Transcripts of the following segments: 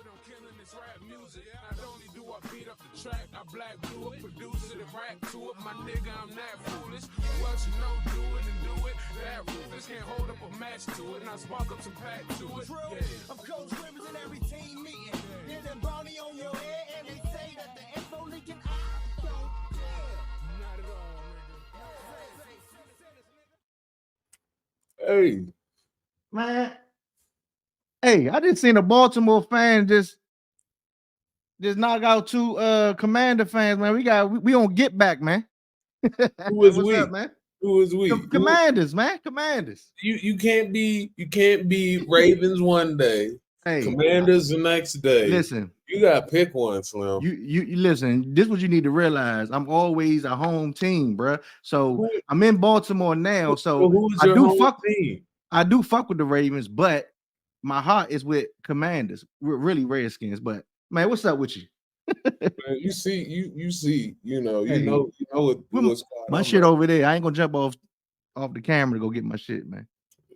I'm killing this rap music. Not only do I beat up the track, I black do it, produce it and rap to it. My nigga, I'm that foolish. What you know, do it and do it. That ruthless can't hold up a match to it. And I spark up some pack to it. Yeah. Of Coach Rivers in every team meeting. There's a brownie on your head, and they say that the info leaking. I don't care. Not at all, nigga. Hey, Man. Hey, I just seen a Baltimore fan just knock out two Commander fans, man. We on get back, man. who is What's we? up, man? Who is we? Commanders, man. Commanders. You can't be Ravens one day, Hey, Commanders the next day. listen. You gotta pick one, Slim. You listen. This is what you need to realize. I'm always a home team, bro. So I'm in Baltimore now. So who's I your do home fuck. team? I do fuck with the Ravens, but my heart is with Commanders. We're really Redskins. But man, what's up with you? Man, you see, you know what's my shit over there. I ain't gonna jump off the camera to go get my shit, man.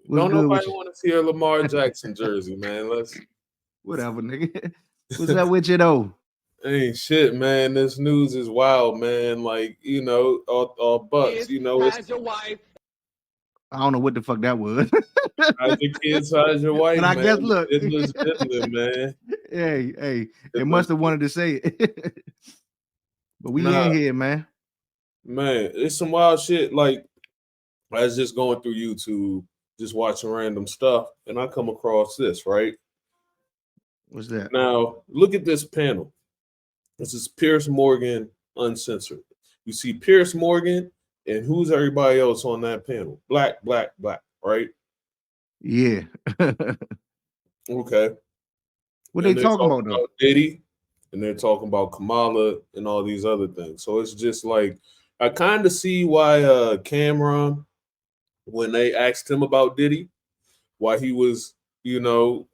What's Don't good nobody with you? want to see a Lamar Jackson jersey, man. Let's Whatever, nigga. What's up with you though? ain't shit, man. This news is wild, man. Like, you know, all Bucks, you know, it's your wife. I don't know what the fuck that was. how's your kids, how's your wife, But I man? guess look, It was diddling, man. hey, they must have wanted to say it. But we in here, man. Man, it's some wild shit. Like, I was just going through YouTube, just watching random stuff, and I come across this, right? What's that? Now, look at this panel. This is Pierce Morgan Uncensored. You see Pierce Morgan, and who's everybody else on that panel? Black, right? Yeah. Okay. What And they talking about though? Diddy, and they're talking about Kamala and all these other things. So it's just like, I kind of see why Cameron, when they asked him about Diddy, why he was, you know,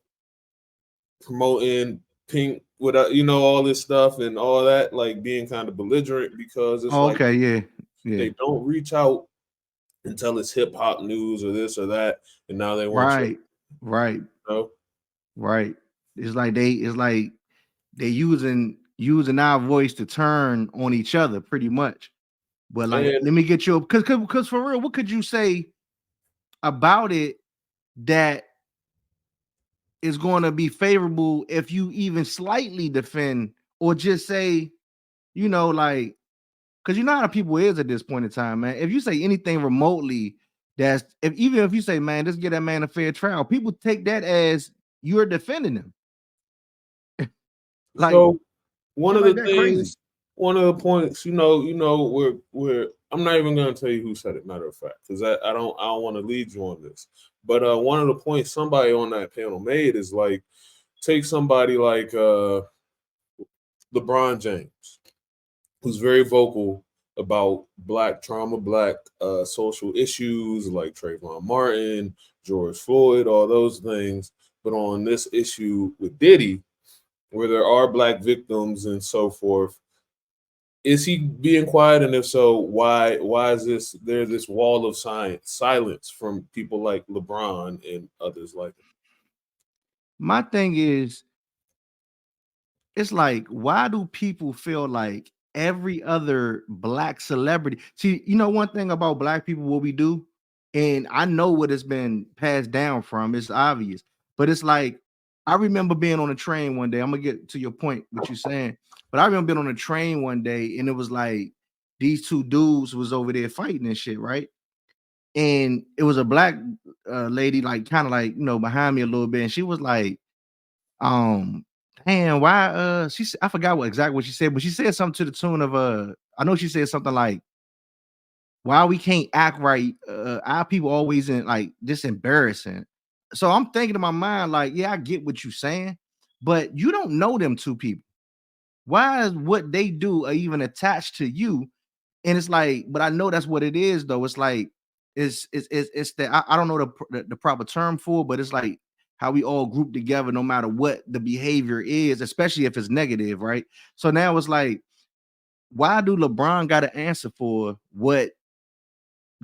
promoting Pink without, you know, all this stuff and all that, like being kind of belligerent, because it's like, okay, yeah. they don't reach out and tell it's hip hop news or this or that, and now they want Right. you know? Right. It's like they using our voice to turn on each other pretty much. But like, let me get you because for real, what could you say about it that is going to be favorable if you even slightly defend or just say, you know, like, because you know how people is at this point in time, man. If you say anything remotely, even if you say, man, just get that man a fair trial, people take that as you're defending him. Like, so one of the things, crazy. One of the points, you know, we're I'm not even gonna tell you who said it, matter of fact, because I don't want to lead you on this. But one of the points somebody on that panel made is like, take somebody like LeBron James, who's very vocal about Black trauma, Black social issues like Trayvon Martin, George Floyd, all those things. But on this issue with Diddy, where there are Black victims and so forth, is he being quiet? And if so, why is there's this wall of silence from people like LeBron and others like him? My thing is, it's like, why do people feel like every other Black celebrity? See, you know, one thing about Black people, what we do, and I know what it's been passed down from, it's obvious, but it's like, I remember being on a train one day. I'm gonna get to your point, what you're saying, but I remember being on a train one day, and it was like these two dudes was over there fighting and shit, right? And it was a Black lady, like kind of like, you know, behind me a little bit, and she was like, damn, why I forgot exactly what she said, but she said something to the tune of I know she said something like, why we can't act right, our people always in like this embarrassing. So I'm thinking in my mind, like, yeah, I get what you're saying, but you don't know them two people. Why is what they do or even attached to you? And it's like, but I know that's what it is, though. It's like, it's that I don't know the proper term for, but it's like how we all group together, no matter what the behavior is, especially if it's negative, right? So now it's like, why do LeBron got to answer for what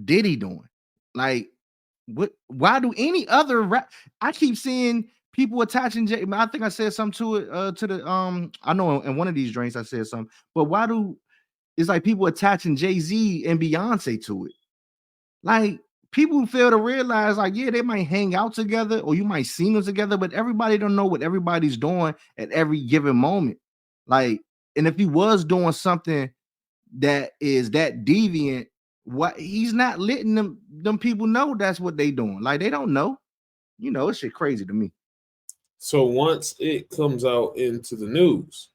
Diddy doing? Like, what? Why do any other I keep seeing people attaching I think I said something to it to the I know in one of these drinks I said something, but why do it's like people attaching Jay-Z and Beyonce to it? Like people fail to realize, like, yeah, they might hang out together or you might see them together, but everybody don't know what everybody's doing at every given moment. Like, and if he was doing something that is that deviant, what he's not letting them people know that's what they doing. Like they don't know. You know, it's shit crazy to me. So once it comes out into the news,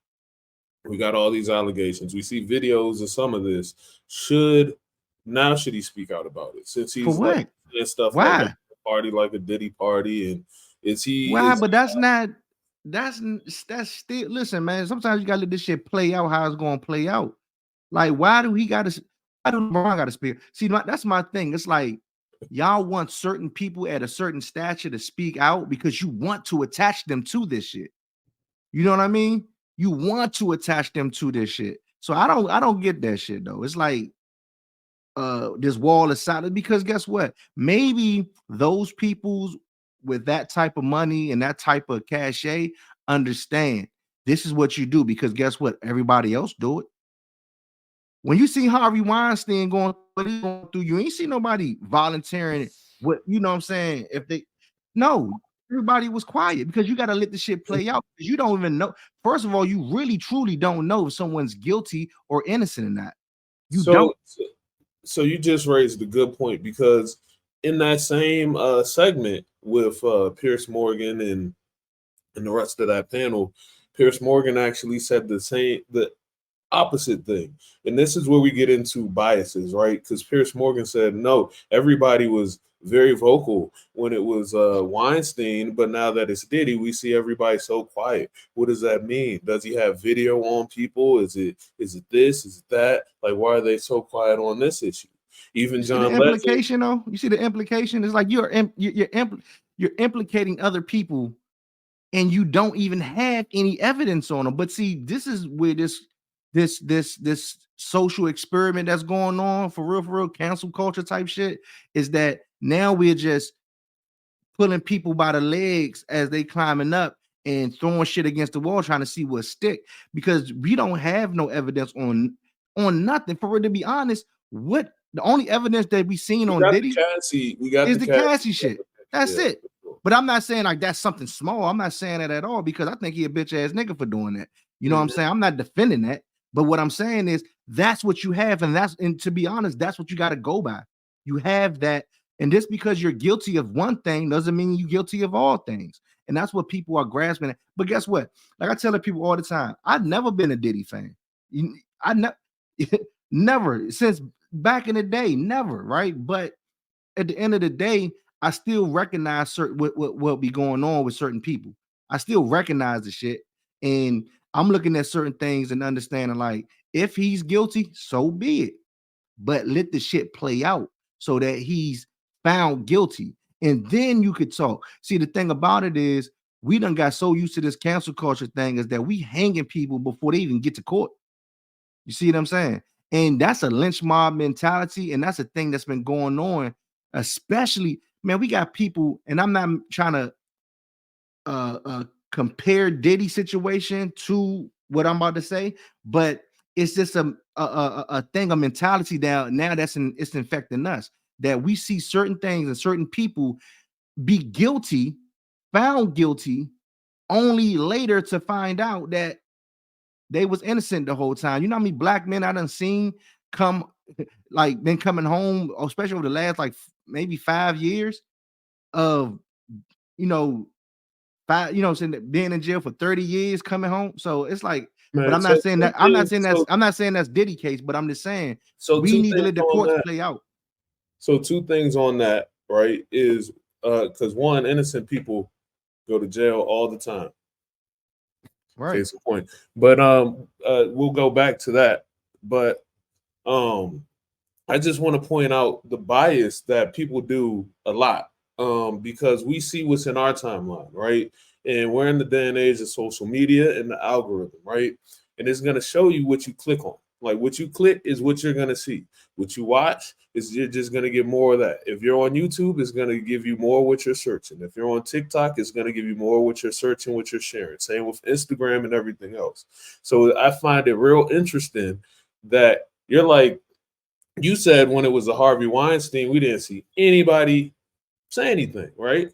we got all these allegations. We see videos of some of this. Should he speak out about it? Since For he's what? like and stuff Why? like a party like a Diddy party, and Why? But that's not. That's still. Listen, man. Sometimes you gotta let this shit play out how it's gonna play out. Like, why do he gotta? Why do LeBron gotta speak? See, that's my thing. It's like y'all want certain people at a certain stature to speak out because you want to attach them to this shit. You know what I mean? You want to attach them to this shit. So I don't get that shit though. It's like this wall is solid because guess what? Maybe those peoples with that type of money and that type of cachet understand this is what you do because guess what? Everybody else do it. When you see Harvey Weinstein going through, you ain't see nobody volunteering. What you know what I'm saying? If they no, everybody was quiet because you got to let the shit play out. You don't even know. First of all, you really truly don't know if someone's guilty or innocent or not. You don't. So you just raised a good point because in that same segment with Pierce Morgan and the rest of that panel, Pierce Morgan actually said the opposite thing. And this is where we get into biases, right? Because Pierce Morgan said, no, everybody was very vocal when it was Weinstein, but now that it's Diddy, we see everybody so quiet. What does that mean? Does he have video on people? Is it this? Is it that? Like, why are they so quiet on this issue? Even John the implication, though, you see the implication is like you're implicating other people, and you don't even have any evidence on them. But see, this is where this social experiment that's going on for real, cancel culture type shit is that now we're just pulling people by the legs as they climbing up and throwing shit against the wall trying to see what stick because we don't have no evidence on nothing. For it to be honest, what the only evidence that we seen on Diddy is the Cassie shit. That's it. But I'm not saying like that's something small. I'm not saying that at all because I think he a bitch ass nigga for doing that. You know what I'm saying? I'm not defending that. But what I'm saying is that's what you have, and to be honest, that's what you got to go by. You have that, and just because you're guilty of one thing doesn't mean you're guilty of all things. And that's what people are grasping at. But guess what? Like I tell the people all the time, I've never been a Diddy fan. Never since back in the day, never, right? But at the end of the day, I still recognize certain what be going on with certain people. I still recognize the shit, and I'm looking at certain things and understanding like if he's guilty, so be it. But let the shit play out so that he's found guilty, and then you could talk. See, the thing about it is we done got so used to this cancel culture thing is that we hanging people before they even get to court. You see what I'm saying? And that's a lynch mob mentality, and that's a thing that's been going on, especially, man, we got people, and I'm not trying to compare Diddy situation to what I'm about to say, but it's just a thing, a mentality that now it's infecting us, that we see certain things and certain people be guilty, found guilty, only later to find out that they was innocent the whole time. You know how many black men I done seen come, like, been coming home, especially over the last like maybe 5 years of, being in jail for 30 years, coming home. So it's like, man, but I'm not saying that's Diddy case, but I'm just saying we need to let the courts play out. So 2 things on that, right, is because one, innocent people go to jail all the time. Right. Case in point. But we'll go back to that. But I just want to point out the bias that people do a lot. Because we see what's in our timeline, right? And we're in the day and age of social media and the algorithm, right? And it's going to show you what you click on. Like what you click is what you're gonna see. What you watch is you're just gonna get more of that. If you're on YouTube, it's gonna give you more what you're searching. If you're on TikTok, it's gonna give you more what you're searching, what you're sharing. Same with Instagram and everything else. So I find it real interesting that you're like, you said when it was the Harvey Weinstein, we didn't see anybody say anything, right?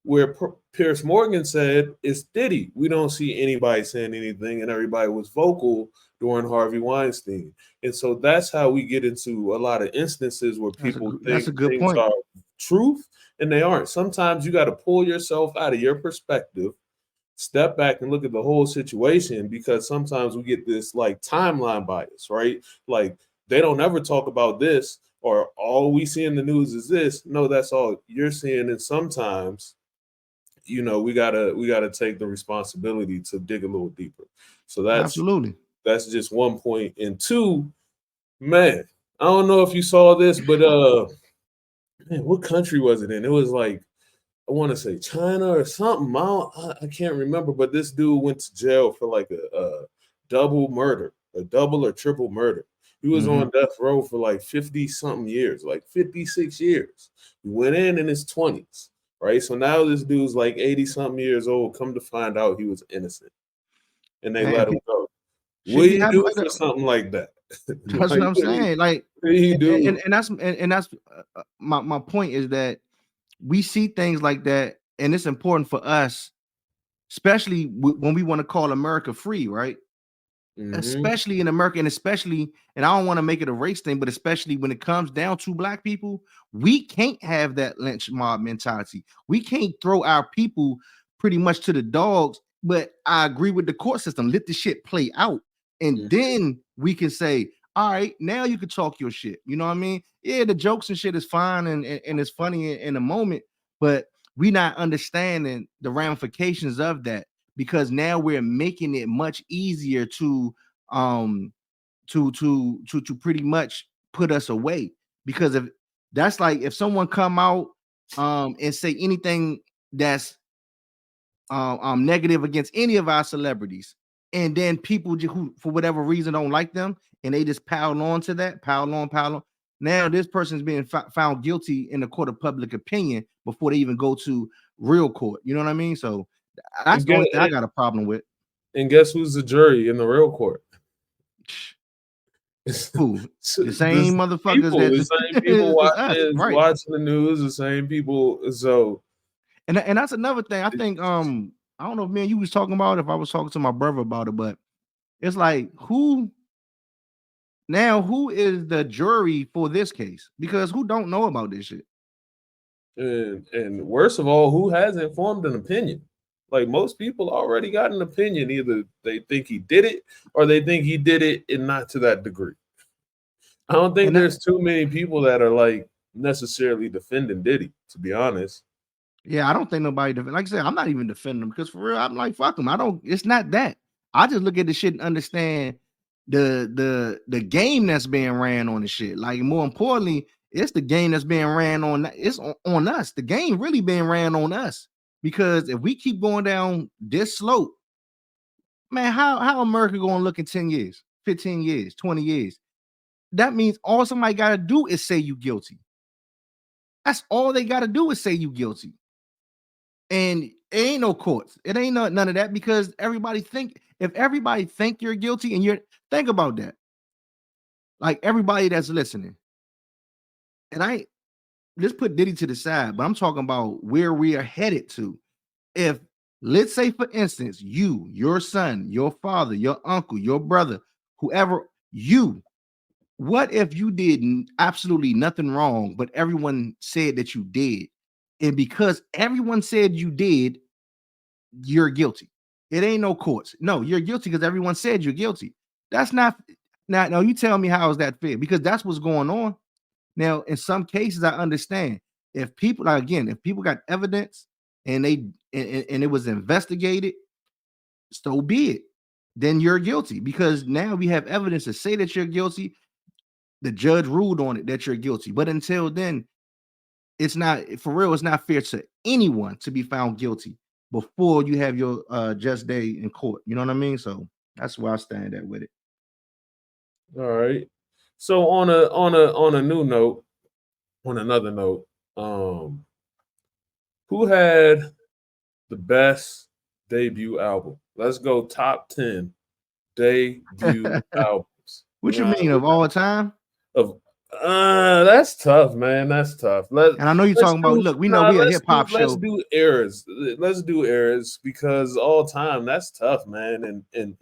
Where Pierce Morgan said it's Diddy. We don't see anybody saying anything, and everybody was vocal during Harvey Weinstein. And so that's how we get into a lot of instances where people that's a think good things point. are truth and they aren't. Sometimes you got to pull yourself out of your perspective, step back and look at the whole situation, because sometimes we get this like timeline bias, right? Like they don't ever talk about this, or all we see in the news is this. No, that's all you're seeing. And sometimes, we gotta take the responsibility to dig a little deeper. So Absolutely. that's just one point. And two, man, I don't know if you saw this, but man, what country was it in? It was like, I want to say China or something. I can't remember, but this dude went to jail for like a double murder, a double or triple murder. He was on death row for like 50 something years, like 56 years. He went in his 20s, right? So now this dude's like 80 something years old. Come to find out he was innocent, and they Man, let him go. What should do be you happy do like for that. something like that? That's Like, what I'm saying. Like, what do you do? and that's my point is that we see things like that, and it's important for us, especially when we want to call America free, right? Especially in America, and especially, and I don't want to make it a race thing, but especially when it comes down to black people, we can't have that lynch mob mentality. We can't throw our people pretty much to the dogs. But I agree with the court system. Let the shit play out, and then we can say, all right, now you can talk your shit. You know what I mean? Yeah, the jokes and shit is fine and it's funny in the moment, but we not understanding the ramifications of that, because now we're making it much easier to pretty much put us away. Because if that's like, if someone come out and say anything that's negative against any of our celebrities, and then people who for whatever reason don't like them, and they just pile on to that, pile on. Now this person's being found guilty in the court of public opinion before they even go to real court. You know what I mean? So that's the only thing I got a problem with. And guess who's the jury in the real court? Who? The same motherfuckers the same people it's us, right? watching the news, the same people. So, and that's another thing. I think I don't know if me and you was talking about it, if I was talking to my brother about it, but it's like, who is the jury for this case? Because who don't know about this shit? And worst of all, who hasn't formed an opinion? Like, most people already got an opinion. Either they think he did it, or they think he did it and not to that degree. I don't think there's too many people that are like necessarily defending Diddy, to be honest. Yeah, I don't think nobody like I said, I'm not even defending him, because for real, I'm like, fuck him. It's not that. I just look at the shit and understand the game that's being ran on the shit. Like, more importantly, it's the game that's being ran on. It's on us. The game really being ran on us, because if we keep going down this slope, man, how America gonna look in 10 years, 15 years, 20 years? That means all somebody got to do is say you guilty. That's all they got to do is say you guilty. And it ain't no courts. It ain't none of that, because if everybody think you're guilty, and think about that. Like, everybody that's listening, and let's put Diddy to the side, but I'm talking about where we are headed to. If, let's say, for instance, your son, your father, your uncle, your brother, whoever, what if you did absolutely nothing wrong, but everyone said that you did? And because everyone said you did, you're guilty. It ain't no courts. No, you're guilty because everyone said you're guilty. That's not. Now, you tell me, how is that fair? Because that's what's going on. Now, in some cases, I understand. If people, like, again, if people got evidence and it was investigated, so be it. Then you're guilty, because now we have evidence to say that you're guilty. The judge ruled on it that you're guilty. But until then, it's not, for real, it's not fair to anyone to be found guilty before you have your just day in court. You know what I mean? So that's where I stand at with it. All right. So on a new note, on another note, who had the best debut album? Let's go top 10 debut albums. What you mean of all time? Of that's tough, man. That's tough. And I know you're Let's talking about. do Look, we know we a hip hop let's show. do eras. Let's do eras because all time that's tough, man. And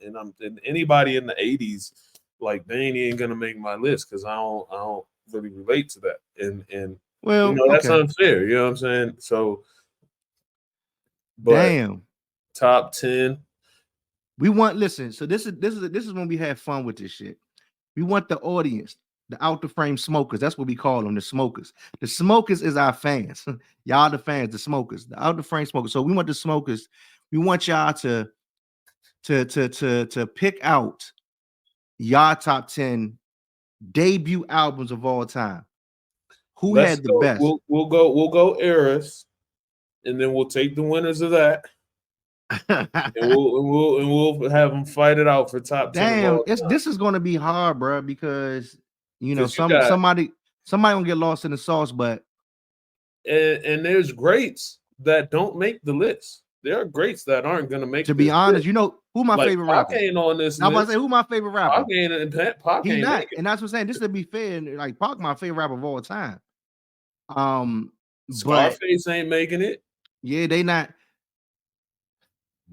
anybody in the 80s, like they ain't gonna make my list because I don't really relate to that. And Well, that's okay. unfair, you know what I'm saying? So but Damn. top 10. We want listen. So this is when we have fun with this shit. We want the audience, the out the frame smokers. That's what we call them, the smokers. The smokers is our fans. Y'all the fans, the smokers, the out the frame smokers. So we want the smokers. We want y'all to pick out y'all top 10 debut albums of all time. Who Let's had the go. best? We'll go eras, and then we'll take the winners of that. and we'll have them fight it out for top 10. Damn, this is gonna be hard, bro, because you know got, somebody gonna get lost in the sauce, but and there's greats that don't make the list. There are greats that aren't gonna make. To be honest, list. You know who my favorite rapper ain't on this. I'm about to say who my favorite rapper. Pac he ain't not, and that's what I'm saying. Just to be fair, like Pac, my favorite rapper of all time. Scarface ain't making it. Yeah, they not.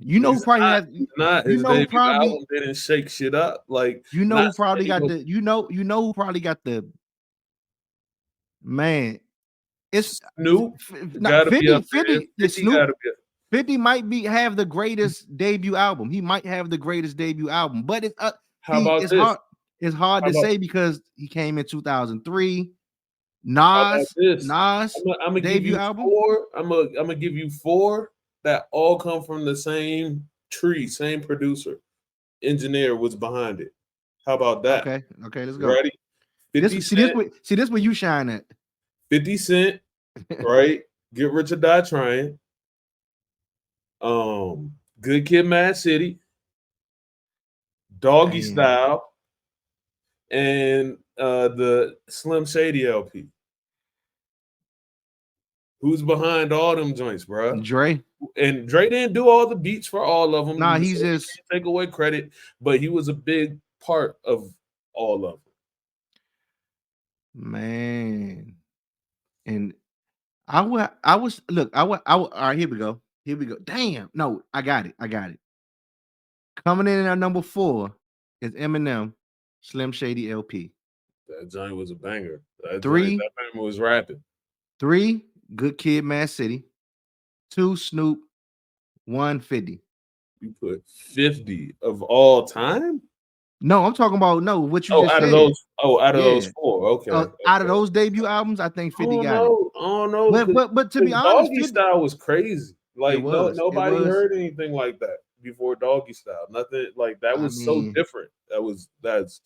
You know who probably has not his debut album didn't shake shit up. Like you know who probably got the you know who probably got the man. It's Snoop. 50 might have the greatest debut album. He might have the greatest debut album, but it's it's hard to say because he came in 2003. Nas I'm gonna give you album. Four. I'm gonna give you four that all come from the same tree, same producer. Engineer was behind it. How about that? Okay, let's go. Ready? This where you shine at. 50 Cent, right? Get Rich or Die Trying. Good Kid, Mad City, Doggy Style, and the Slim Shady LP. Who's behind all them joints, bro? Dre. And Dre didn't do all the beats for all of them. Nah, he's just take away credit, but he was a big part of all of them. Man, and I was all right. Here we go. Damn, no, I got it. Coming in at number 4 is Eminem, Slim Shady LP. That joint was a banger. That 3, that banger was rapping. 3, Good Kid, Mad City. 2, Snoop. 1, 50. You put 50 of all time? No, I'm talking about what you just said. Out of those 4. Okay. Out of those debut albums, I think 50 got it. Oh no. But to be honest, Doggy Style was crazy. Like nobody heard anything like that before Doggy Style. Nothing like that was so different. That's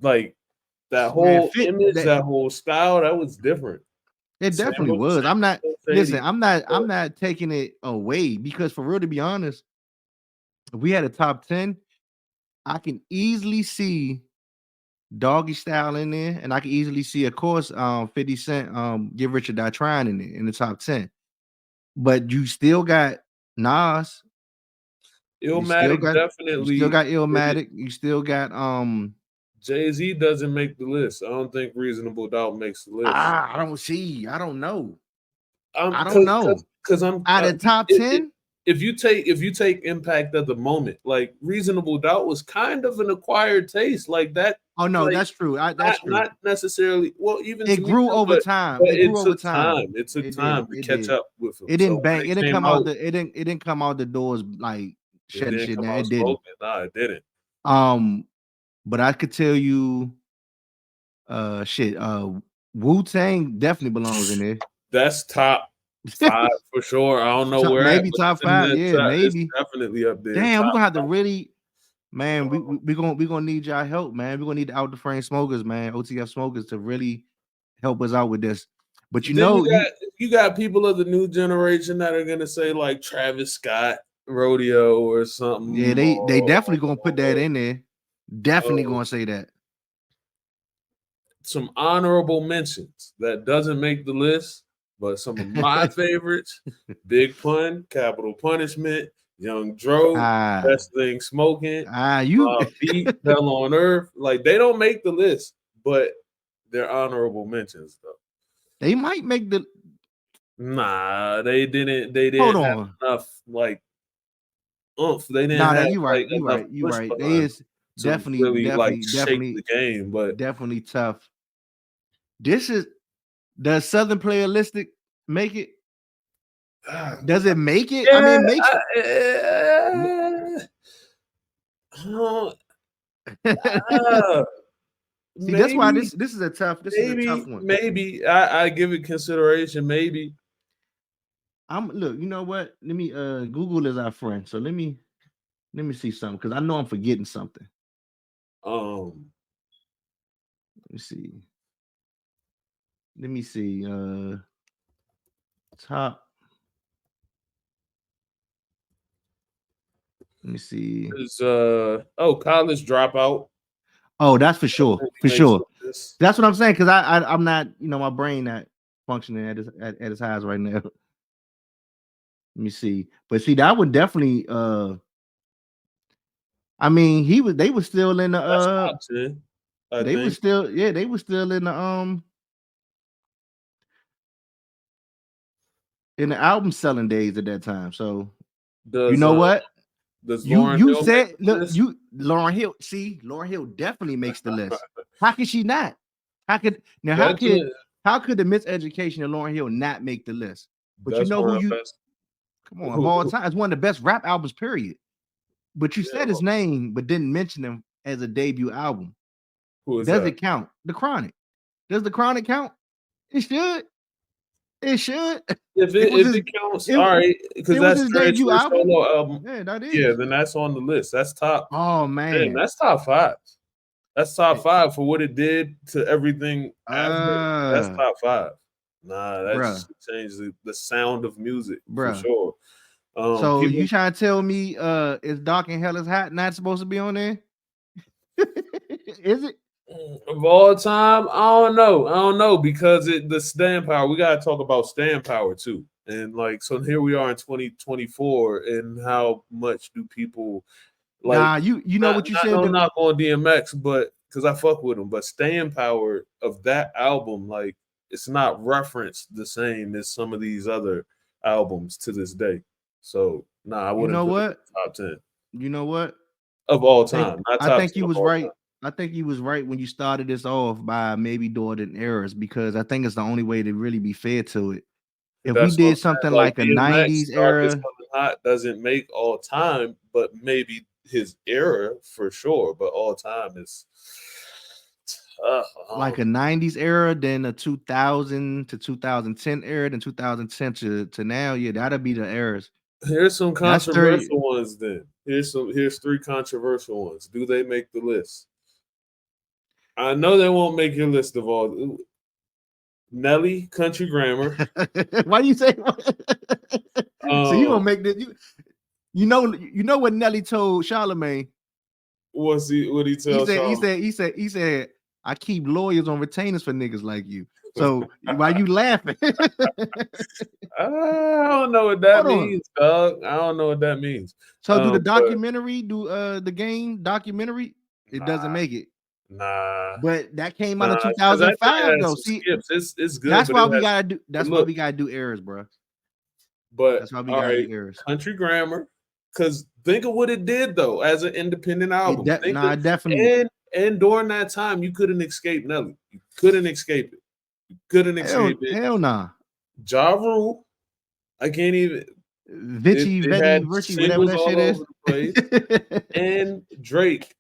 like that whole image, that whole style, that was different. It definitely was. I'm not taking it away because for real, to be honest, if we had a top 10, I can easily see Doggy Style in there, and I can easily see, of course, 50 Cent, Get Rich or Die Trying in there in the top 10. But you still got Nas. Illmatic definitely. You still got Illmatic. You still got Jay-Z doesn't make the list. I don't think Reasonable Doubt makes the list. I don't know. I don't know. Because I'm out of top 10. If you take impact of the moment, like Reasonable Doubt was kind of an acquired taste, like that. Oh no, like, that's true. Not necessarily. Well, even it grew over time. It took time. It took time to catch up with him. It didn't bang. It didn't come out. It didn't come out the doors like shedding shit. Now it didn't. Nah, it didn't. But I could tell you, Wu-Tang definitely belongs in there. That's top 5 for sure. I don't know where. Maybe top 5. Yeah, maybe. It's definitely up there. Damn, we're gonna have to really, man. We're gonna need y'all help, man. We're gonna need the out the frame smokers, man. OTF smokers to really help us out with this. But you got people of the new generation that are gonna say like Travis Scott, Rodeo, or something. Yeah, they definitely gonna put that in there. Definitely gonna say that. some honorable mentions that doesn't make the list, but some of my favorites: Big Pun, Capital Punishment, Young Dro, Best Thing Smoking, you Beat, Hell on Earth. Like they don't make the list, but they're honorable mentions though. they might make the. Nah, they didn't. They Hold didn't have on. enough like oomph. They didn't Nah, have you right. like You enough right. You push right. They behind is to really like shake definitely the game. But definitely tough. This is does Southern Playalistic make it? Does it make it? I mean, it makes. See, that's why Maybe, this is a tough. This is a tough one. maybe I give it consideration. Maybe I'm look. You know what? Let me Google is our friend. So let me see something because I know I'm forgetting something. Let me see. Let me see. Top. Let me see. is College Dropout. Oh, that's for sure. For Makes sure. this. That's what I'm saying because I'm not. You know, my brain not functioning at its highest right now. Let me see. But see, that would definitely. I mean, they were still in the. That's top 10, I They were think. still. Yeah, they were still in the. In the album selling days at that time. So you Does know what? does You Lauryn Hill said make the look, list? Lauryn Hill. See, Lauryn Hill definitely makes the list. How could she not? How could That's the Miseducation of Lauryn Hill not make the list? But you know one who of the you best. come on of all time. It's one of the best rap albums, period. But you said his name, but didn't mention him as a debut album. Who is Does that? it count? The Chronic. Does the Chronic count? It should. It should. If it counts, all right, because It was that's his Dre's debut first album. solo album. Yeah, that is. Yeah, then that's on the list. That's top. Oh Man, man, that's top 5. That's top 5 for what it did to everything after. That's top 5. Nah, that just changed the sound of music for sure. So you trying to tell me is Dark and Hell is Hot not supposed to be on there? Is it? Of all time, I don't know because the stand power. We gotta talk about stand power too, and like so here we are in 2024, and how much do people like? Nah, you know what you said. No knock on DMX, but because I fuck with him, but staying power of that album, like it's not referenced the same as some of these other albums to this day. So I wouldn't. You know put what? it in top 10. You know what? Of all time, I think you was right. I think you was right when you started this off by maybe doing it in errors because I think it's the only way to really be fair to it. If we did something like a '90s era, Coming hot doesn't make all time, but maybe his era for sure. But all time is like a '90s era, then a 2000 to 2010 era, then 2010 to now. Yeah, that'll be the eras. Here's some controversial ones. Then here's 3 controversial ones. Do they make the list? I know they won't make your list of all. Nelly, Country Grammar. Why do you say? So you gonna make this? You know what Nelly told Charlamagne? What he tell? He said, I keep lawyers on retainers for niggas like you. So why you laughing? I don't know what that means, dog. I don't know what that means. So do the documentary, the game documentary? It doesn't make it. Nah, but that came out in 2005 though. See, it's good. That's why we gotta do. That's why we gotta do errors, bro. But that's why we gotta do errors. Country Grammar, because think of what it did though as an independent album. Definitely. And during that time, you couldn't escape Nelly. You couldn't escape it. You couldn't escape it. Hell nah. Ja Rule, I can't even. Vichy, whatever that shit is. Place. And Drake.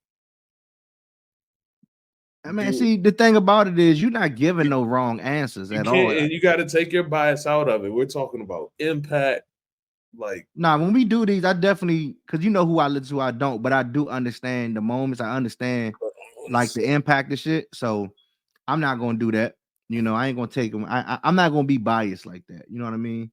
I mean, see, the thing about it is you're not giving no wrong answers at all. And you got to take your bias out of it. We're talking about impact. Like, when we do these, I definitely, because you know who I listen to, I don't, but I do understand the moments. I understand like the impact of shit. So I'm not gonna do that. You know, I ain't gonna take them. I'm not gonna be biased like that. You know what I mean?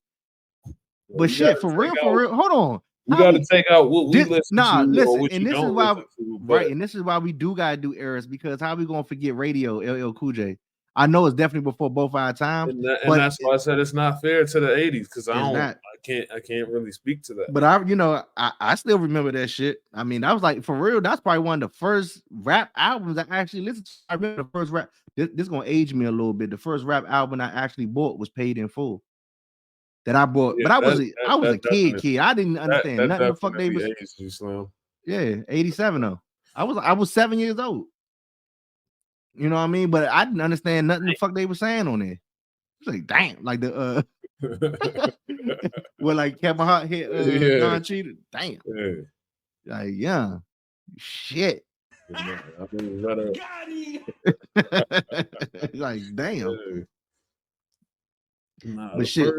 But shit, for real, hold on. We got to take out what we listen to or listen, what and you this is don't why, listen to. right? And this is why we do gotta do eras, because how we gonna forget radio, LL Cool J? I know it's definitely before both our times, And but that's why I said it's not fair to the 80s, because not. I can't really speak to that. But I still remember that shit. I mean, that was like, for real, that's probably one of the first rap albums I actually listened to. I remember the first rap. This is gonna age me a little bit. The first rap album I actually bought was Paid in Full. That I bought, Yeah, but I was a kid. I didn't understand that nothing the fuck they was. aged you, Slim. Yeah, 87 though. I was 7 years old. You know what I mean? But I didn't understand nothing the fuck they were saying on there. It's like, damn, like the well, like Kevin Hart hit Don Cheadle. Damn. Yeah. Like, yeah. Shit. I mean, like, damn. Yeah. Nah, But shit.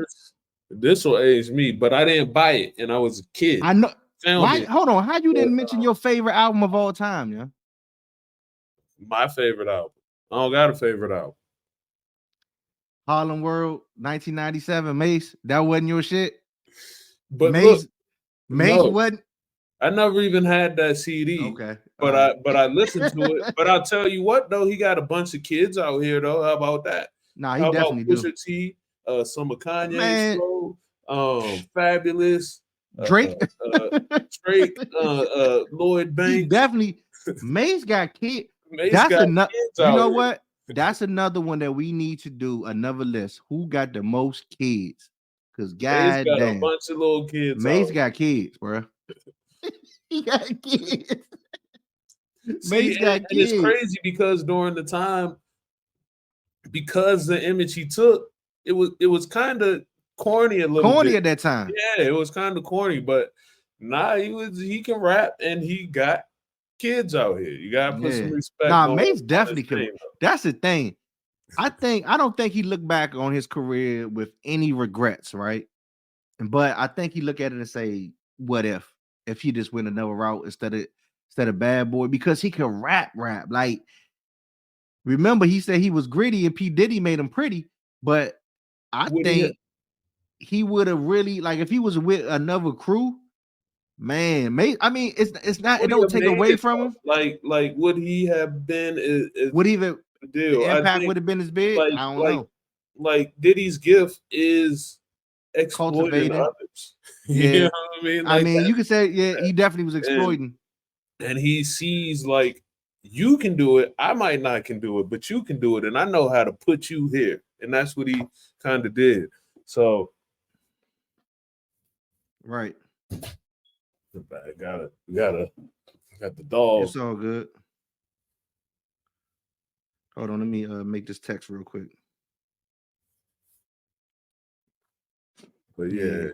This will age me, but I didn't buy it, and I was a kid. I know. Why? Hold on. How you didn't mention your favorite album of all time, yeah? My favorite album. I don't got a favorite album. Harlem World, 1997, Mace. That wasn't your shit. But Mace no, wasn't. I never even had that CD. Okay. But I listened to it. But I'll tell you what, though, he got a bunch of kids out here, though. How about that? Nah, he definitely do. Pusha T, some of Kanye's flow, Fabulous, Drake, Drake, Lloyd Banks. He definitely. Mace got kids. That's another. You know what? That's another one that we need to do, another list. Who got the most kids? Because goddamn, got damn, a bunch of little kids. Mace got kids, bro. He got kids. Mace got kids. It's crazy because during the time, because the image he took, it was kind of corny a little bit. At that time. Yeah, it was kind of corny, but he can rap and he got kids out here. You gotta put some respect. Nah, Mace definitely can. That's the thing. I don't think he looked back on his career with any regrets, right? But I think he look at it and say, what if he just went another route instead of Bad Boy, because he can rap. Like, remember he said he was gritty and P. Diddy made him pretty, but I think he would have really, like, if he was with another crew, man, I mean, it's not, it don't take away from him. Like would he have been? Would even the impact would have been as big? I don't know. Like Diddy's gift is exploiting others. Yeah, you know what I mean? Like you could say, he definitely was exploiting. And he sees, like, you can do it. I might not can do it, but you can do it, and I know how to put you here. And that's what he kind of did. So, right. Got the dog. It's all good. Hold on, let me make this text real quick. But yeah,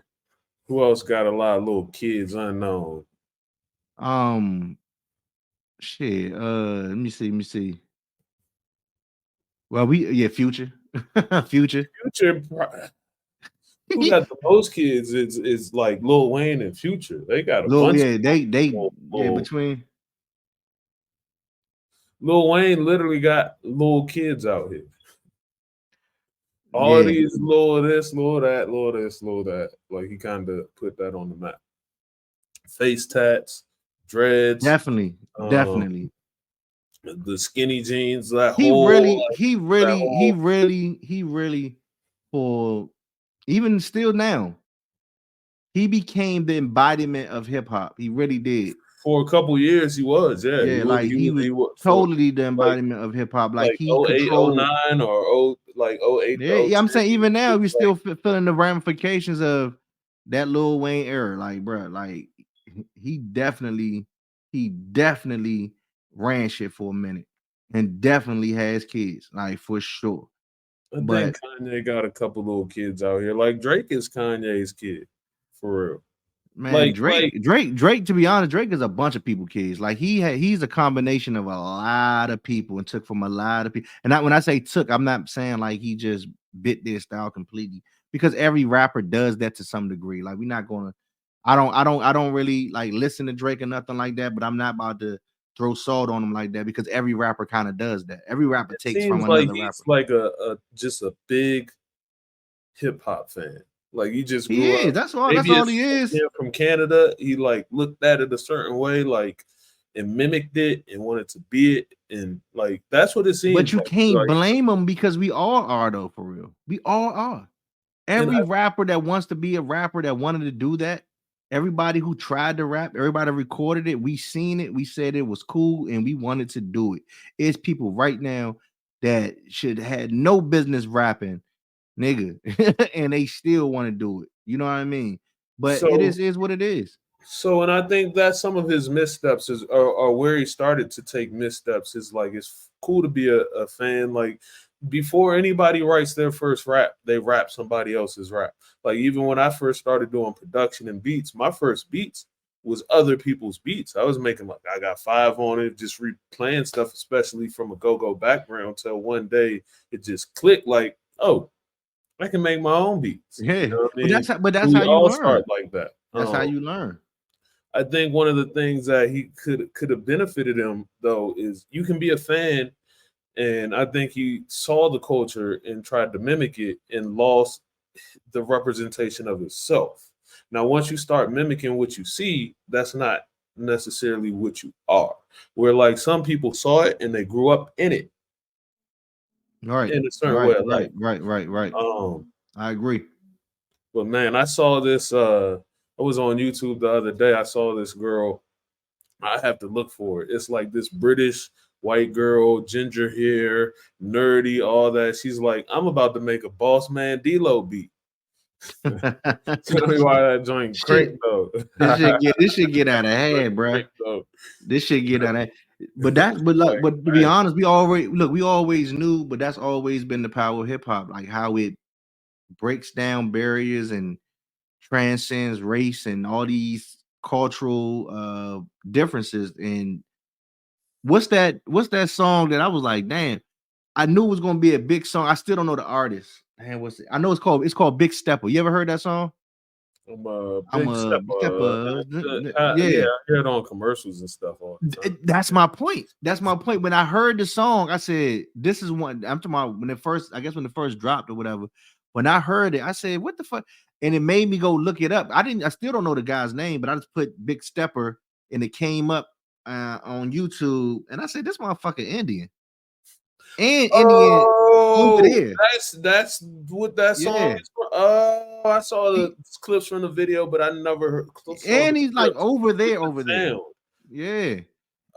who else got a lot of little kids unknown? Shit. Let me see. Well, Future. Future. Who got the most kids is like Lil Wayne and Future. They got a bunch. Yeah, they between. Lil Wayne literally got little kids out here. All these little this, little that, little this, little that. Like, he kind of put that on the map. Face tats, dreads. Definitely. The skinny jeans. He really for even still now, he became the embodiment of hip hop. He really did. For a couple years, he was, yeah. He was totally the embodiment of hip hop. Like he 08, 09 or 08. Yeah, I'm saying even now we're still feeling the ramifications of that Lil Wayne era. Like, bro, like he definitely ran shit for a minute and definitely has kids, like, for sure. I think Kanye got a couple little kids out here. Like, Drake is Kanye's kid, for real. Man, Drake, to be honest, Drake is a bunch of people kids. Like, he's a combination of a lot of people and took from a lot of people. And when I say took, I'm not saying like he just bit their style completely, because every rapper does that to some degree. Like, we're not gonna, I don't really like listen to Drake or nothing like that, but I'm not about to throw salt on him like that, because every rapper kind of does that. Every rapper takes from another rapper. He's like just a big hip hop fan. Like he just He grew is. up. That's all. That's Maybe all it's he is. from Canada. He like looked at it a certain way, like and mimicked it and wanted to be it, and like that's what it But seems you like. can't Like, blame him because we all are though, for real. We all are. and Every rapper that wants to be a rapper that wanted to do that, everybody who tried to rap, everybody recorded it, we seen it, we said it was cool, and we wanted to do it. It's people right now that should had no business rapping, nigga, and they still want to do it. You know what I mean? But it so is what it is. So, and I think that some of his missteps are where he started to take missteps. Is like it's cool to be a fan. Like before anybody writes their first rap, they rap somebody else's rap. Like even when I first started doing production and beats, my first beats was other people's beats. I was making like I got 5 on it, just replaying stuff, especially from a go-go background. Till one day it just clicked. Like, oh, I can make my own beats. You Yeah, know what I but mean? that's how We you all learn. start like that. That's how you learn. I think one of the things that he could have benefited him though is you can be a fan, and I think he saw the culture and tried to mimic it and lost the representation of himself. Now, once you start mimicking what you see, that's not necessarily what you are. Where like some people saw it and they grew up in it Right, in a certain way right, of life. right. I agree. But man, I saw this. I was on YouTube the other day. I saw this girl. I have to look for it. It's like this British white girl, ginger hair, nerdy, all that. She's like, I'm about to make a Boss Man D-Lo beat. Tell me why that joint crank though. This should get out of hand, bro. This should get out of hand. But to be honest, we always knew, but that's always been the power of hip hop, like how it breaks down barriers and transcends race and all these cultural differences. And what's that song that I was like, damn, I knew it was gonna be a big song. I still don't know the artist. Man, what's it? I know it's called Big Stepper. You ever heard that song? I'm I'm a a big stepper. stepper. Yeah. Yeah, I hear it on commercials and stuff all the time. That's my point. That's my point. When I heard the song, I said, "This is one." I'm talking about when it first, I guess, when it first dropped or whatever. When I heard it, I said, "What the fuck?" And it made me go look it up. I still don't know the guy's name, but I just put Big Stepper, and it came up on YouTube, and I said, "This motherfucker Indian and Indian over Oh, there." that's what that song Yeah, is for. Oh, I saw the he, clips from the video, but I never saw the and he's like clips over with there, over the there. sound. Yeah,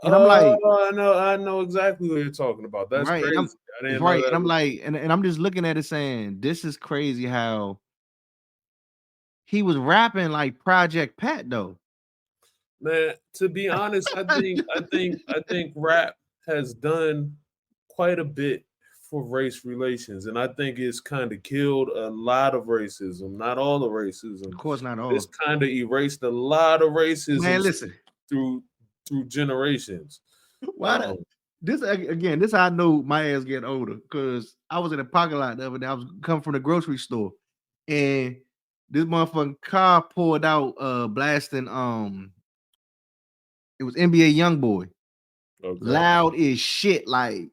and I'm like, Oh, I know exactly what you're talking about. That's right, and I'm crazy. I didn't know right, and that I'm was like, and I'm just looking at it saying, "This is crazy how." He was rapping like Project Pat though. man. To be honest, I think rap has done quite a bit for race relations, and I think it's kind of killed a lot of racism. Not all the racism. Of course, not It's all. kind of erased a lot of racism Man, listen. through generations. Why this again? This how I know my ass getting older because I was in a parking lot the other day. I was coming from the grocery store, and this motherfucking car pulled out, blasting. It was NBA YoungBoy, Okay. loud as shit, like.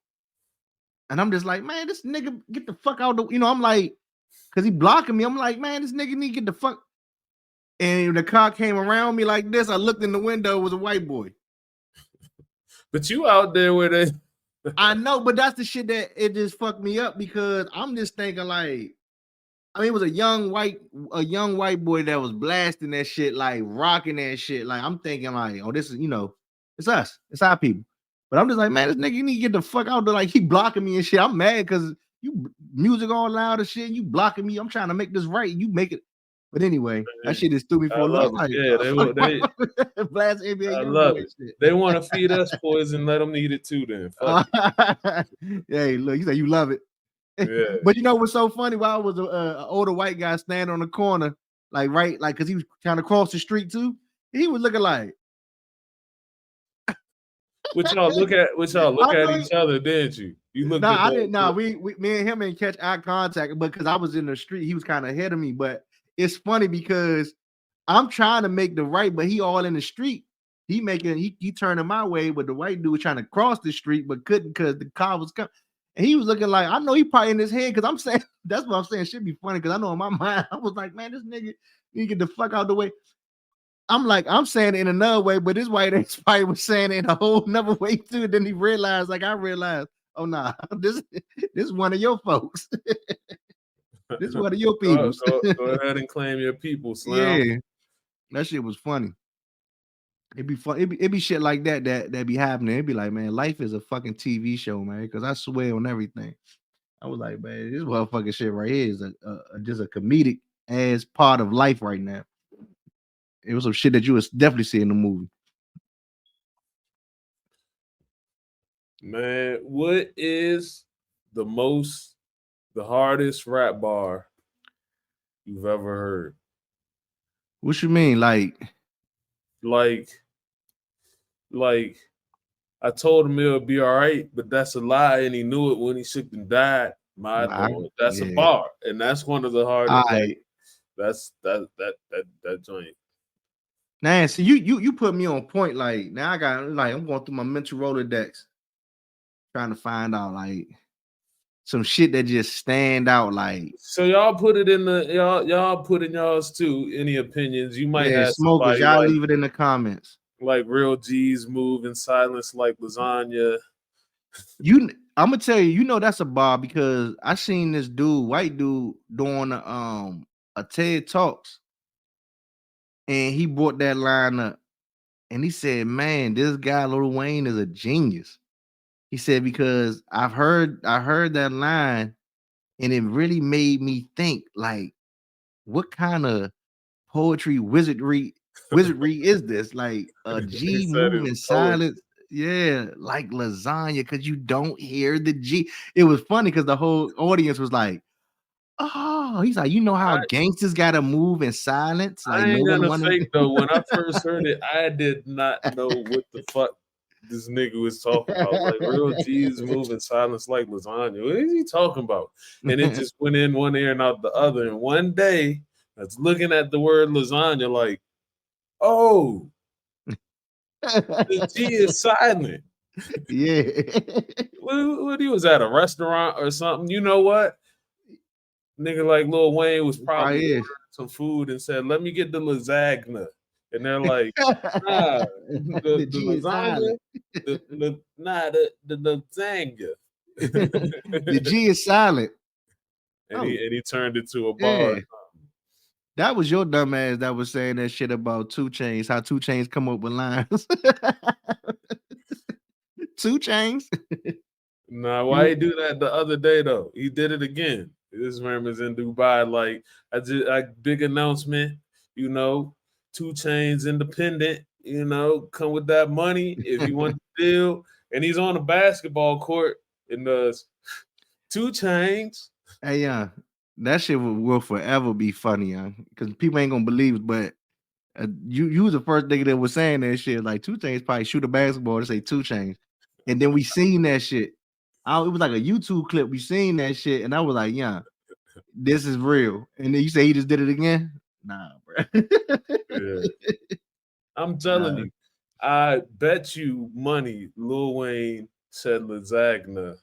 And I'm just like, man, this nigga get the fuck out. I'm like, cause he blocking me. I'm like, man, this nigga need to get the fuck. And the car came around me like this. I looked in the window. It was a white boy. But you out there with it. I know, but that's the shit that it just fucked me up because I'm just thinking like, I mean, it was a young white boy that was blasting that shit, like rocking that shit. Like I'm thinking like, oh, this is it's us, it's our people. But I'm just like, man, this nigga you need to get the fuck out there. Like he blocking me and shit. I'm mad because you music all loud and shit. You blocking me. I'm trying to make this right. You make it. But anyway, that shit just threw me for a look. Like, yeah, they blast NBA. I love it. Shit. They want to feed us poison. Let them eat it too. Then. Hey, look, you say you love it. Yeah. But you know what's so funny? While I was an older white guy standing on the corner, like because he was trying to cross the street too. He was looking like. Which y'all look at each other, didn't you? You looked. I didn't. No, we me and him ain't catch eye contact because I was in the street. He was kind of ahead of me, but it's funny because I'm trying to make the right, but he all in the street. He turning my way, but the white dude was trying to cross the street but couldn't because the car was coming. And he was looking like, I know he probably in his head, because I'm saying, that's what I'm saying, should be funny, because I know in my mind, I was like, man, this nigga, you get the fuck out the way. I'm like, I'm saying it in another way, but this white ass probably was saying it in a whole another way too. Then he realized, like I realized, oh nah, this is one of your folks. This is one of your Go, peoples. go ahead and claim your people, Slim. Yeah, that shit was funny. It'd be fun. It'd be shit like that be happening. It'd be like, man, life is a fucking TV show, man. Because I swear on everything. I was like, man, this motherfucking shit right here is just a comedic ass part of life right now. It was some shit that you was definitely see in the movie. Man, what is the hardest rap bar you've ever heard? What you mean? Like I told him it'll be all right, but that's a lie, and he knew it when he shook and died. That's a bar, and that's one of the hardest. Like that's that joint. Nah, see, you put me on point. Like now, I got like I'm going through my mental Rolodex, trying to find out like some shit that just stand out. Like, so y'all put it in the y'all put in y'all's too. Any opinions? You might have smokers. somebody Y'all like, leave it in the comments. Like real G's move in silence like lasagna. I'm gonna tell you, you know that's a bar, because I seen this dude, white dude, doing a TED Talks, and he brought that line up, and he said, "Man, this guy Lil Wayne is a genius." He said, because I heard that line, and it really made me think, like, what kind of poetry wizardry is this? Like a G moving silence. Yeah, like lasagna, because you don't hear the G. It was funny because the whole audience was like, oh, he's like, you know how gangsters gotta move in silence? Like, I ain't no one gonna fake though. When I first heard it, I did not know what the fuck this nigga was talking about. Like real G's moving silence like lasagna. What is he talking about? And it just went in one ear and out the other. And one day I was looking at the word lasagna, like, oh, the G is silent. Yeah. What he was at a restaurant or something? You know what? Nigga like Lil Wayne was probably ordering some food and said, "Let me get the lasagna," and they're like, "Nah, the lasagna, the lasagna." The G is silent, and he turned it to a bar. Yeah. That was your dumb ass that was saying that shit about 2 Chainz. How 2 Chainz come up with lines? 2 Chainz. Nah, why he do that the other day though? He did it again. This man is in Dubai. Like big announcement. You know, 2 Chainz independent. You know, come with that money if you want to deal. And he's on a basketball court and does 2 Chainz. Hey, that shit will forever be funny, because people ain't gonna believe it. But you was the first nigga that was saying that shit. Like 2 Chainz probably shoot a basketball to say 2 Chainz, and then we seen that shit. It was like a YouTube clip. We seen that shit, and I was like, yeah, this is real. And then you say he just did it again? Nah, bro. Yeah. I'm telling you, I bet you money Lil Wayne said lasagna,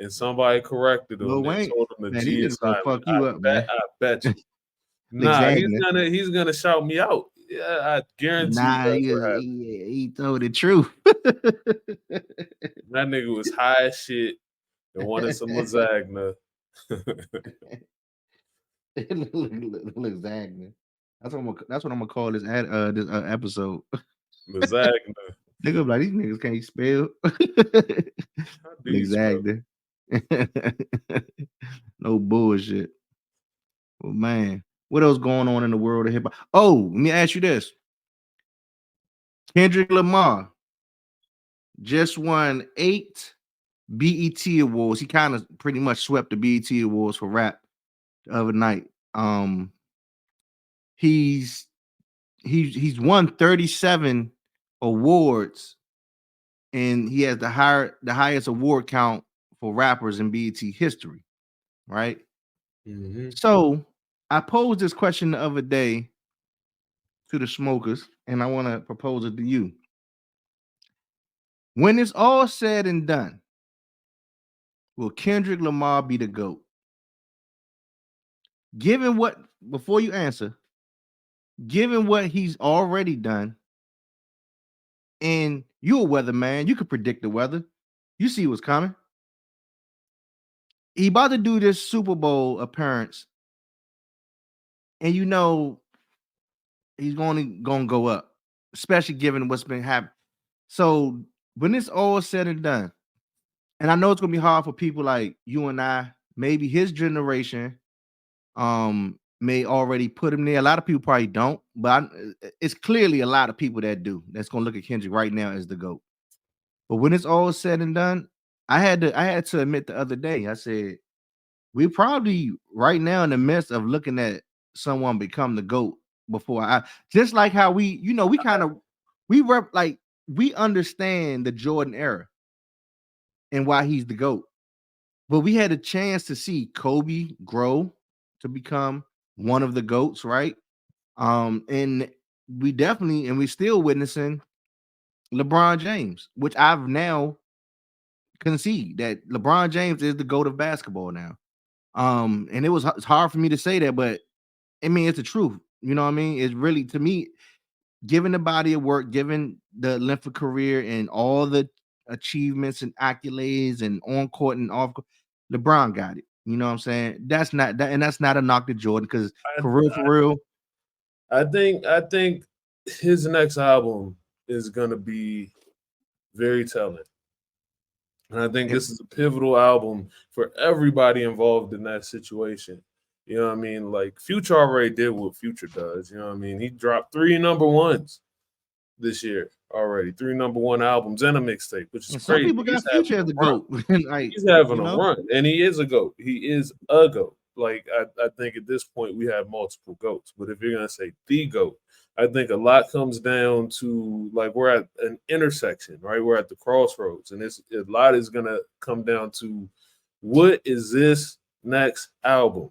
and somebody corrected him. Lil Wayne, told him the man, G he is just gonna fuck you up, man. I bet you. Nah, he's gonna shout me out. Yeah, I guarantee. Nah, he told the truth. That nigga was high as shit and wanted some lasagna. Lasagna. That's what I'm gonna call this episode. Lasagna. Nigga, like these niggas can't spell. Lasagna. No bullshit. Well, man, what else going on in the world of hip hop? Oh, let me ask you this. Kendrick Lamar just won 8 BET awards. He kind of pretty much swept the BET awards for rap the other night. He's won 37 awards, and he has the highest award count for rappers in BET history, right? Mm-hmm. So I posed this question the other day to the smokers, and I want to propose it to you. When it's all said and done, will Kendrick Lamar be the GOAT? Given what, before you answer, given what he's already done, and you're a weatherman, you could predict the weather. You see what's coming. He about to do this Super Bowl appearance, and you know he's going to go up, especially given what's been happening. So when it's all said and done, and I know it's gonna be hard for people like you and I, maybe his generation, may already put him there. A lot of people probably don't, but it's clearly a lot of people that do. That's gonna look at Kendrick right now as the GOAT. But when it's all said and done, I had to admit the other day, I said, we're probably right now in the midst of looking at someone become the GOAT before I just like how we kind of we understand the Jordan era and why he's the GOAT. But we had a chance to see Kobe grow to become one of the GOATs, right? And we're still witnessing LeBron James, which I've now conceded that LeBron James is the GOAT of basketball now. And it's hard for me to say that, but I mean, it's the truth. You know what I mean? It's really, to me, given the body of work, given the length of career and all the achievements and accolades and on court and off court, LeBron got it. You know what I'm saying? That's not that, and that's not a knock to Jordan, because for real, I think his next album is gonna be very telling. And I think this is a pivotal album for everybody involved in that situation. You know what I mean? Like Future already did what Future does. You know what I mean? He dropped 3 number ones this year already, 3 number 1 albums and a mixtape, which is and crazy. some people got Future as the GOAT. Like, he's having a run, and he is a GOAT. He is a GOAT. Like I think at this point we have multiple GOATs, but if you're gonna say the GOAT, I think a lot comes down to, like, we're at an intersection, right? We're at the crossroads, and a lot is gonna come down to what is this next album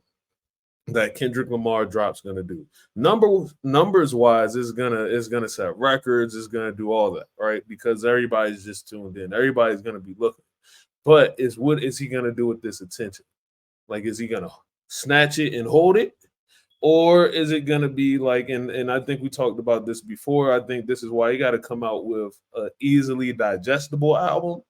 that Kendrick Lamar drops gonna do. Numbers wise, is gonna set records, is gonna do all that, right? Because everybody's just tuned in, everybody's gonna be looking. But what is he gonna do with this attention? Like, is he gonna snatch it and hold it? Or is it going to be like, and I think we talked about this before, I think this is why you got to come out with an easily digestible album.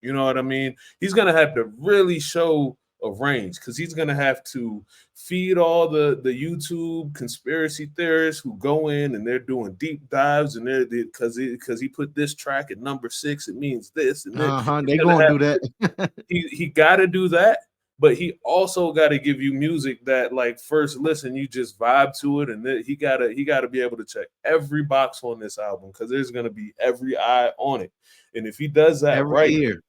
You know what I mean? He's going to have to really show a range, because he's going to have to feed all the YouTube conspiracy theorists who go in and they're doing deep dives, and they're because he put this track at number 6, it means this. And they going to do that. he got to do that. But he also got to give you music that, like, first listen, you just vibe to it, and then he gotta be able to check every box on this album, because there's gonna be every eye on it. And if he does that every right year,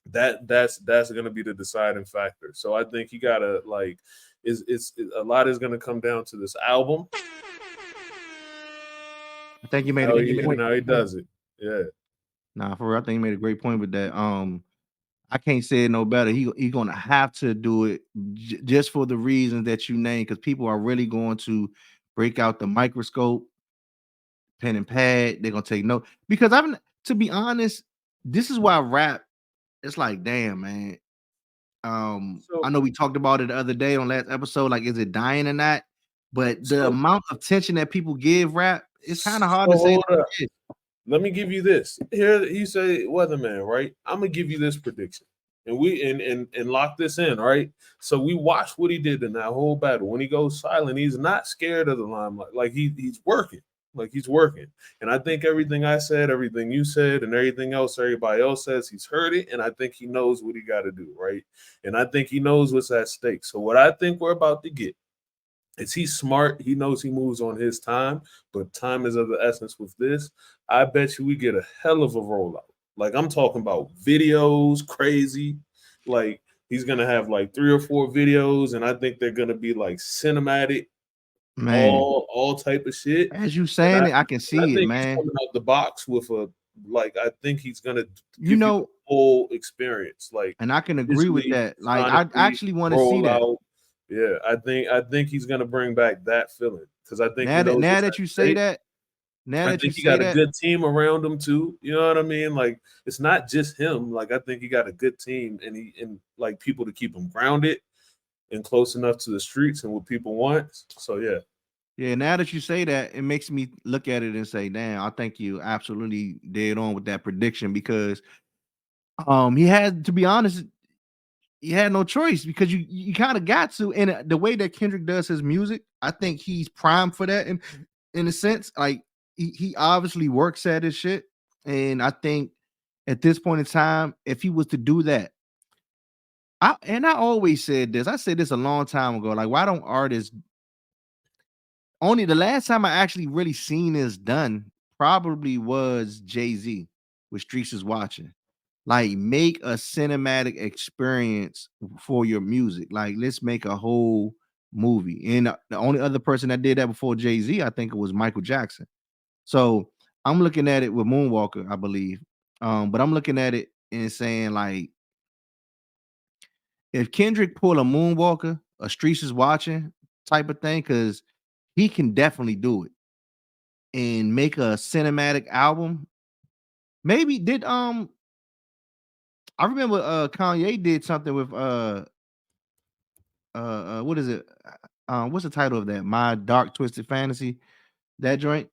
that's gonna be the deciding factor. So I think he gotta, like, it's a lot is gonna come down to this album. I think you made he does it. Yeah. Nah, for real, I think you made a great point with that. I can't say it no better. He's gonna have to do it just for the reasons that you named, because people are really going to break out the microscope, pen and pad. They're gonna take note, because to be honest, this is why rap. It's like, damn, man. I know we talked about it the other day on last episode. Like, is it dying or not? But the amount of attention that people give rap, it's kind of hard to say. Let me give you this. Here, you say weatherman, right? I'm gonna give you this prediction, and we and lock this in, right? So we watched what he did in that whole battle. When he goes silent, he's not scared of the limelight. Like, he's working. Like, he's working. And I think everything I said, everything you said, and everything else everybody else says, he's heard it, and I think he knows what he got to do, right? And I think he knows what's at stake. So what I think we're about to get is, he's smart. He knows he moves on his time, but time is of the essence with this. I bet you we get a hell of a rollout. Like, I'm talking about videos, crazy. Like, he's going to have like 3 or 4 videos, and I think they're going to be like cinematic, man, all type of shit. As you saying it, I can see it, man. He's coming out the box with I think he's going to give you the whole experience. Like, and I can agree with that. Like, I actually want to see that. Yeah, I think he's gonna bring back that feeling, because I think now that you say that, Now I that you think he say got a that, good team around him too. You know what I mean? Like it's not just him. Like I think he got a good team and like people to keep him grounded and close enough to the streets and what people want. So yeah. yeah, now that you say that, it makes me look at it and say, damn, I think you absolutely dead on with that prediction because he had, to be honest, he had no choice because you kind of got to. And the way that Kendrick does his music, I think he's primed for that in a sense. Like he obviously works at his shit. And I think at this point in time, if he was to do that, I always said this, I said this a long time ago. Like, why don't artists only the last time I actually really seen this done probably was Jay-Z with Streets is Watching. Like, make a cinematic experience for your music. Like, let's make a whole movie. And the only other person that did that before Jay-Z, I think it was Michael Jackson. So I'm looking at it with Moonwalker, I believe. But I'm looking at it and saying, like, if Kendrick pull a Moonwalker, a Streets is Watching type of thing, because he can definitely do it and make a cinematic album. Maybe did I remember Kanye did something with what is it? What's the title of that? My Dark Twisted Fantasy, that joint.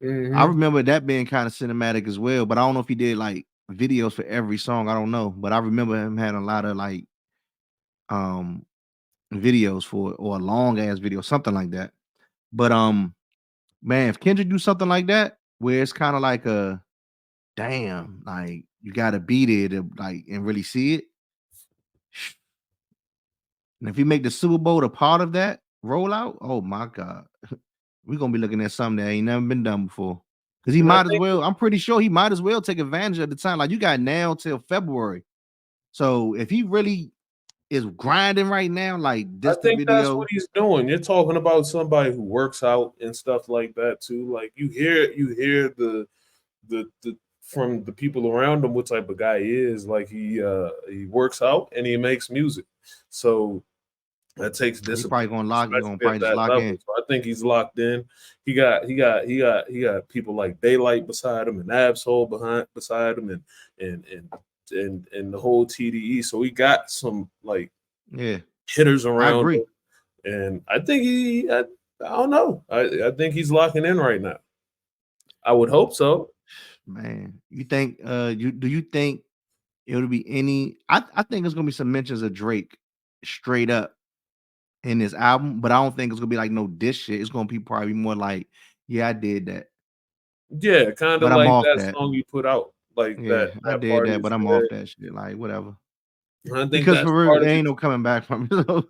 I Mm-hmm. remember that being kind of cinematic as well, but I don't know if he did like videos for every song. I don't know, but I remember him having a lot of like um videos for it, or a long ass video, something like that. But man, if Kendrick do something like that, where it's kind of like a damn, like you gotta be there to like and really see it. And if you make the Super Bowl a part of that rollout, oh my God, we're gonna be looking at something that ain't never been done before. Because he And I might as think well, I'm pretty sure he might as well take advantage of the time. Like you got now till February. So if he really is grinding right now, like I this the think that's video. what he's doing. You're talking about somebody who works out and stuff like that too. Like you hear the from the people around him what type of guy he is. Like he works out and he makes music. So that takes He discipline, probably gonna lock, he gonna especially at probably just that lock level. in. So I think he's locked in. He got people like Daylight beside him and Absol beside him and the whole TDE. So he got some like Yeah, hitters I around agree. him. And I think I don't know. I think he's locking in right now. I would hope so. Man, you think you think it'll be any I think it's gonna be some mentions of Drake straight up in this album, but I don't think it's gonna be like no diss shit. It's gonna be probably more like, yeah, I did that, Yeah, kind of but I'm like off that that. song you put out, like Yeah, I that did party that, is but I'm off dead. that shit. Like whatever. I think Because that's for real, part there of the ain't no coming back from it. So,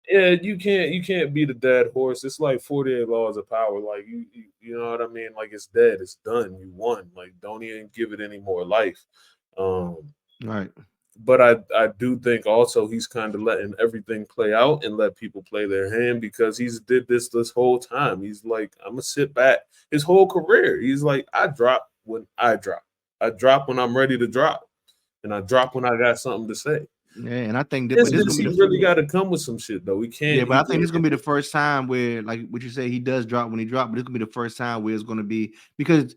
yeah. You can't beat a dead horse. It's like 48 laws of power. Like you know what I mean. Like it's dead. It's done. You won. Like don't even give it any more life. Um, right. but I do think also he's kind of letting everything play out and let people play their hand because he's did this whole time. He's like, I'm gonna sit back. His whole career, he's like, I drop when I drop. I drop when I'm ready to drop, and I drop when I got something to say. Yeah, and I think that, but This this is this gonna be he the really got to come with some shit though. yeah, but He I think can't this is gonna be the first time where, like what you say, he does drop when he drop, but it's gonna be the first time where it's gonna be because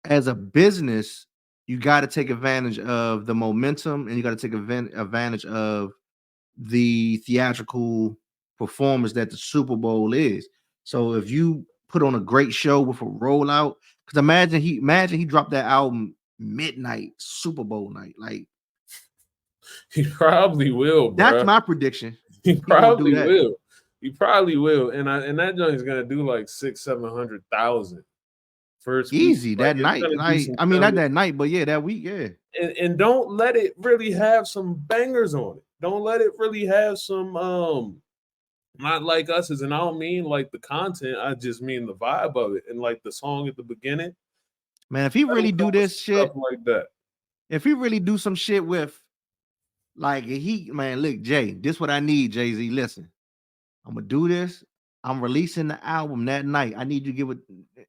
as a business, you got to take advantage of the momentum and you got to take advantage of the theatrical performance that the Super Bowl is. So if you put on a great show with a rollout, because imagine he dropped that album midnight Super Bowl night. Like He probably will, that's bro. my prediction. He He gonna do probably that. will. He probably will. And that joint is gonna do like 600,000-700,000 first week. Easy Like that it's night. gonna do Like some I mean, not numbers. that night, but yeah, that week, yeah. And don't let it really have some bangers on it. Don't let it really have some not like us and I don't mean like the content, I just mean the vibe of it and like the song at the beginning. Man, if he Let him really come do with this some shit, stuff like that. if he really do some shit with like he man, look, Jay, this what I need, Jay-Z. Listen, I'm gonna do this. I'm releasing the album that night. I need you to give it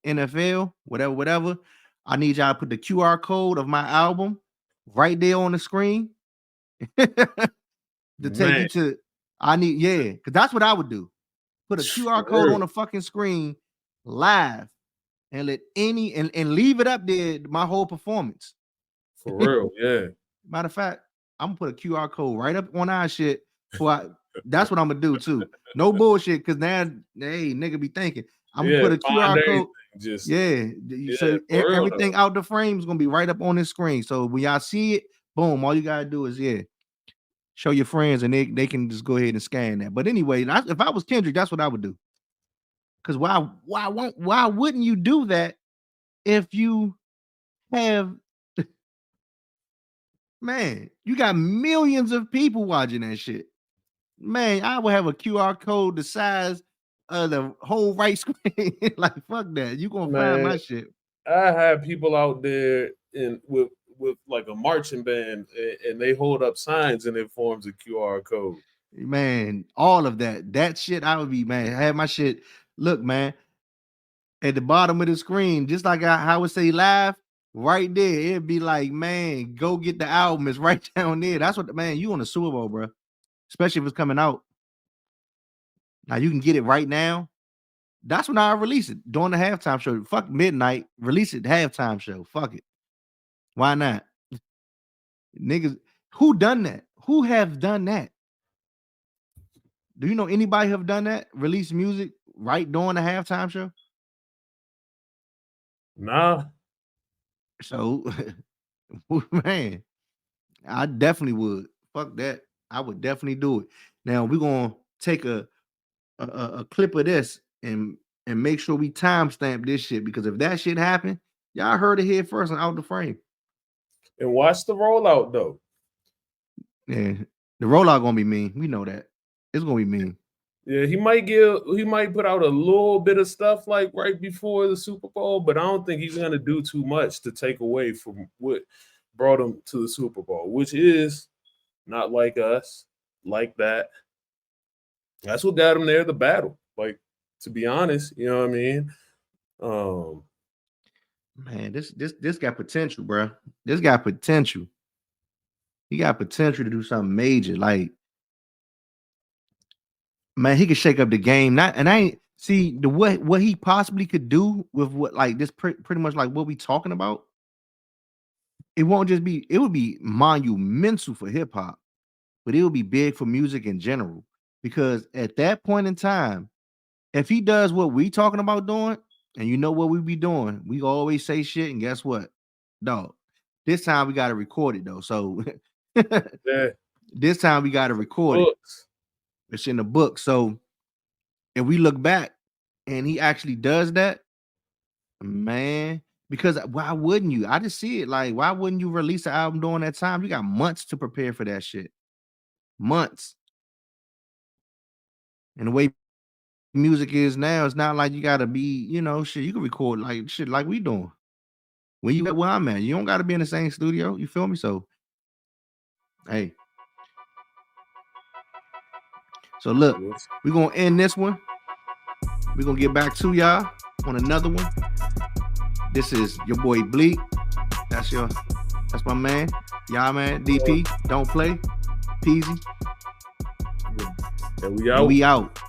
NFL, whatever. I need y'all to put the QR code of my album right there on the screen to take you Man, to. I need, yeah, because that's what I would do. Put a QR for code on real. the fucking screen live. and let any and leave it up there my whole performance. For real, yeah. Matter of fact, I'm gonna put a QR code right up on our shit. That's what I'm gonna do too. No bullshit, because now, hey, nigga be thinking I'm gonna put a QR code. Just so everything out the frame is gonna be right up on the screen. So when y'all see it, boom, all you gotta do is show your friends, and they can just go ahead and scan that. But anyway, if I was Kendrick, that's what I would do. Because why wouldn't you do that if you have, man, you got millions of people watching that shit. Man, I would have a QR code the size of the whole right screen. Like, fuck that. You gonna find my shit. I have people out there with like a marching band, and they hold up signs and it forms a QR code. Man, all of that shit, I would be, man. I have my shit. Look, man, at the bottom of the screen, just like I would say live, right there, it'd be like, man, go get the album. It's right down there. That's what, man, you on the Super Bowl, bro. Especially if it's coming out. Now you can get it right now. That's when I release it during the halftime show. Fuck midnight, release it halftime show. Fuck it. Why not? Niggas, who done that? Who have done that? Do you know anybody have done that? Release music right during the halftime show? Nah. So, man, I definitely would. Fuck that. I would definitely do it. Now we're gonna take a clip of this and make sure we timestamp this shit, because if that shit happened, y'all heard it here first and out the frame. And watch the rollout though. Yeah, the rollout gonna be mean. We know that. It's gonna be mean. Yeah, he might put out a little bit of stuff like right before the Super Bowl, but I don't think he's gonna do too much to take away from what brought him to the Super Bowl, which is not like us, like that. That's what got him there, the battle. Like, to be honest, you know what I mean? Man, this got potential, bro. This got potential. He got potential to do something major. Like, man, he could shake up the game. I see what he possibly could do with what, like, this pretty much like what we talking about. It won't just be, it would be monumental for hip hop, but it would be big for music in general. Because at that point in time, if he does what we talking about doing, and you know what we be doing, we always say shit, and guess what? Dog, this time we got to record it though. So this time we got to record it. It's in the book. So if we look back and he actually does that, man, because why wouldn't you? I just see it like, why wouldn't you release an album during that time? You got months to prepare for that shit. Months. And the way music is now, it's not like you gotta be, shit, you can record like shit like we doing. When you at where I'm at, you don't gotta be in the same studio. You feel me? So, hey. So look, we're gonna end this one. We're gonna get back to y'all on another one. This is your boy Bleak. That's my man. Y'all, man. DP, don't play. Peasy. And we out.